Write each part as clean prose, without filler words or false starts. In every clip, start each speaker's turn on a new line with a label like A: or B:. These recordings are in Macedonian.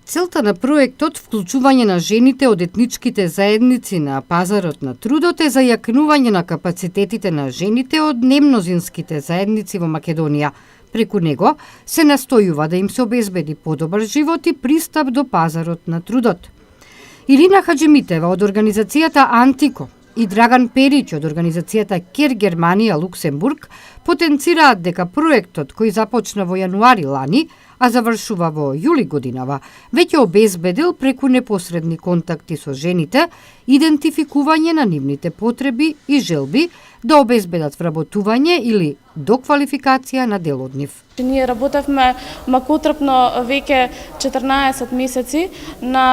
A: Целта на проектот вклучување на жените од етничките заедници на пазарот на трудот е зајакнување на капацитетите на жените од немнозинските заедници во Македонија. Преку него се настојува да им се обезбеди подобар живот и пристап до пазарот на трудот. Ирина Хаџимитева од организацијата Антико и Драган Периќ од организацијата Кер Германија Луксембург потенцираат дека проектот кој започна во јануари лани, а завршува во јули годинава, веќе обезбедил преку непосредни контакти со жените идентификување на нивните потреби и желби да обезбедат вработување или доквалификација на дел од нив.
B: Ние работевме макотрпно веќе 14 месеци на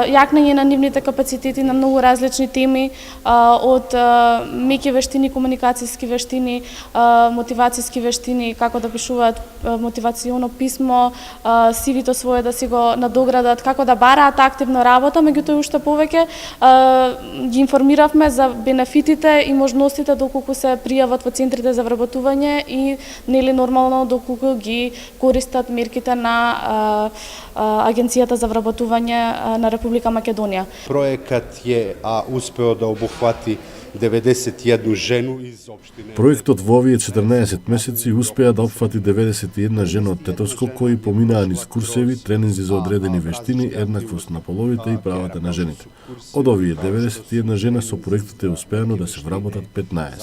B: јакнење на нивните капацитети на многу различни теми, од меки вештини, комуникацијски вештини, мотивацијски вештини, како да пишуваат мотивационо писмо, CV-то свое да си го надоградат, како да бараат активно работа, меѓутоа уште повеќе ги информиравме за бенефитите и можностите доколку се пријават во центрите за вработување и нели нормално доколку ги користат мерките на Агенцијата за вработување на Република Македонија.
C: Проектот е успео да обухвати 91 жену из општине.
D: Проектот во овие 14 месеци успеа да опфати 91 жена од Тетовско кои поминаа низ курсеви, тренинзи за одредени вештини, еднаквост на половите и правата на жените. Од овие 91 жена со проектот е успеано да се вработат 15.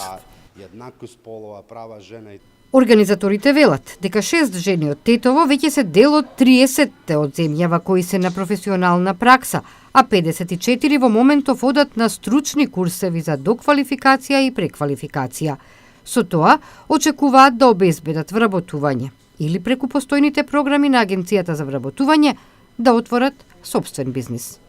C: Еднаквост полова, права жена и
A: Организаторите велат дека 6 жени од Тетово веќе се дел од 30 од земјава кои се на професионална пракса, а 54 во моментов одат на стручни курсеви за доквалификација и преквалификација. Со тоа очекуваат да обезбедат вработување или преку постојните програми на Агенцијата за вработување да отворат сопствен бизнис.